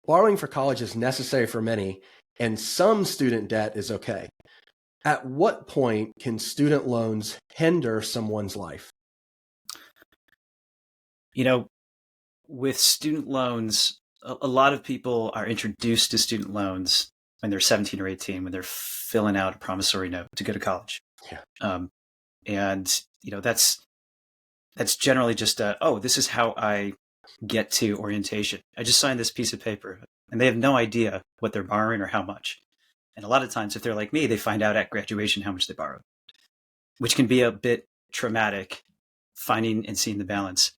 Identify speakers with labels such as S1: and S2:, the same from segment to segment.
S1: borrowing for college is necessary for many, and some student debt is okay. At what point can student loans hinder someone's life?
S2: With student loans, a lot of people are introduced to student loans when they're 17 or 18, when they're filling out a promissory note to go to college.
S1: Yeah.
S2: And that's generally just this is how I get to orientation. I just signed this piece of paper, and they have no idea what they're borrowing or how much. And a lot of times, if they're like me, they find out at graduation how much they borrowed, which can be a bit traumatic, finding and seeing the balance.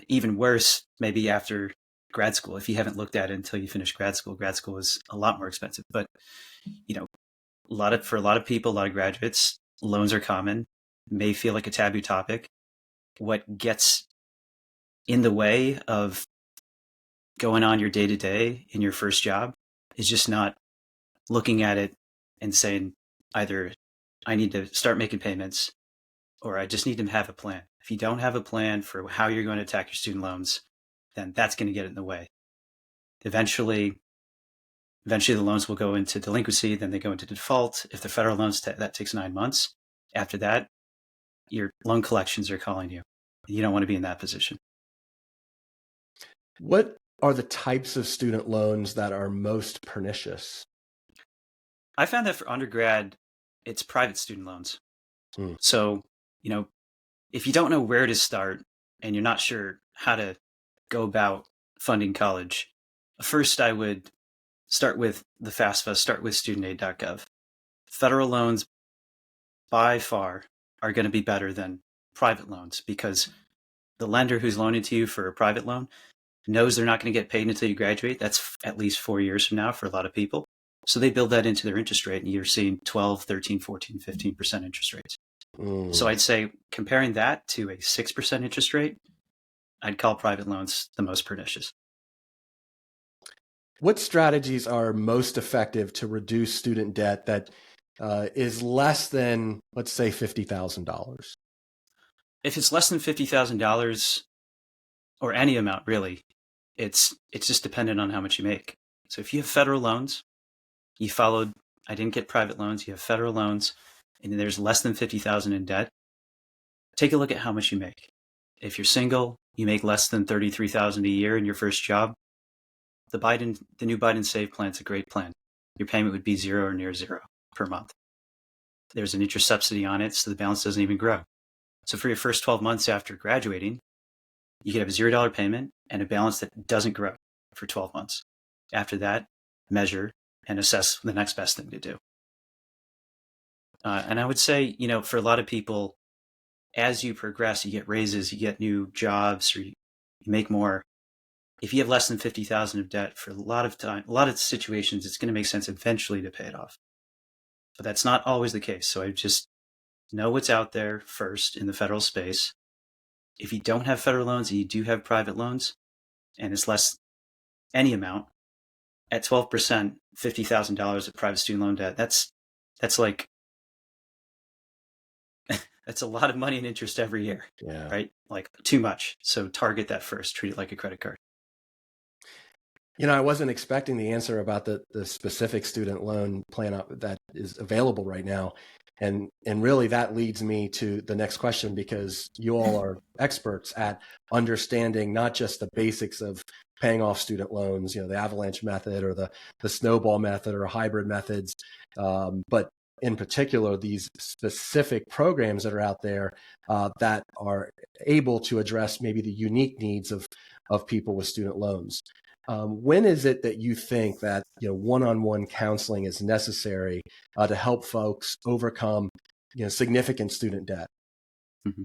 S2: Even worse, maybe after grad school, if you haven't looked at it until you finish grad school is a lot more expensive. But, for a lot of people, a lot of graduates, loans are common, may feel like a taboo topic. What gets in the way of going on your day-to-day in your first job is just not looking at it and saying either I need to start making payments or I just need to have a plan. If you don't have a plan for how you're going to attack your student loans, then that's going to get in the way. Eventually the loans will go into delinquency, then they go into default. If the federal loans, that takes 9 months. After that, your loan collections are calling you. You don't want to be in that position.
S1: What are the types of student loans that are most pernicious?
S2: I found that for undergrad, it's private student loans. So, if you don't know where to start and you're not sure how to go about funding college, first I would start with the FAFSA, start with studentaid.gov. Federal loans by far are going to be better than private loans because the lender who's loaning to you for a private loan knows they're not going to get paid until you graduate. That's at least 4 years from now for a lot of people. So they build that into their interest rate, and you're seeing 12, 13, 14, 15% interest rates. So I'd say comparing that to a 6% interest rate, I'd call private loans the most pernicious.
S1: What strategies are most effective to reduce student debt that is less than, let's say, $50,000?
S2: If it's less than $50,000 or any amount, really, it's just dependent on how much you make. So if you have federal loans, I didn't get private loans, you have federal loans, and there's less than $50,000 in debt, take a look at how much you make. If you're single, you make less than $33,000 a year in your first job, the new Biden Save plan is a great plan. Your payment would be zero or near zero per month. There's an interest subsidy on it, so the balance doesn't even grow. So for your first 12 months after graduating, you could have a $0 payment and a balance that doesn't grow for 12 months. After that, measure and assess the next best thing to do. And I would say, for a lot of people, as you progress, you get raises, you get new jobs, or you make more. If you have less than $50,000 of debt for a lot of situations, it's going to make sense eventually to pay it off. But that's not always the case. So I just know what's out there first in the federal space. If you don't have federal loans and you do have private loans, and it's less any amount, at 12%, $50,000 of private student loan debt, that's like that's a lot of money in interest every year, right? Like too much. So target that first, treat it like a credit card.
S1: I wasn't expecting the answer about the specific student loan plan that is available right now. And really that leads me to the next question, because you all are experts at understanding not just the basics of paying off student loans, the avalanche method or the snowball method or hybrid methods, but in particular, these specific programs that are out there that are able to address maybe the unique needs of people with student loans. When is it that you think that one-on-one counseling is necessary to help folks overcome significant student debt?
S2: Mm-hmm.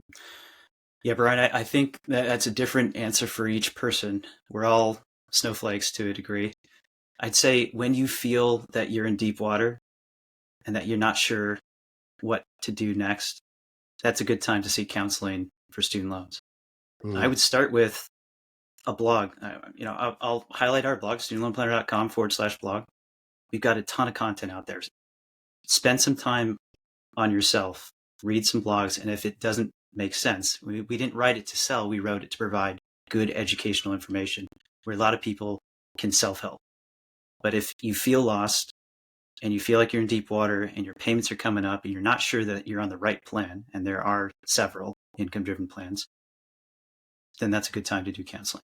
S2: Yeah, Brian, I think that's a different answer for each person. We're all snowflakes to a degree. I'd say when you feel that you're in deep water and that you're not sure what to do next, that's a good time to seek counseling for student loans. I would start with a blog. I'll highlight our blog, studentloanplanner.com/blog. We've got a ton of content out there. Spend some time on yourself, read some blogs, and if it doesn't make sense, we didn't write it to sell, we wrote it to provide good educational information where a lot of people can self-help. But if you feel lost and you feel like you're in deep water and your payments are coming up and you're not sure that you're on the right plan, and there are several income-driven plans, then that's a good time to do counseling.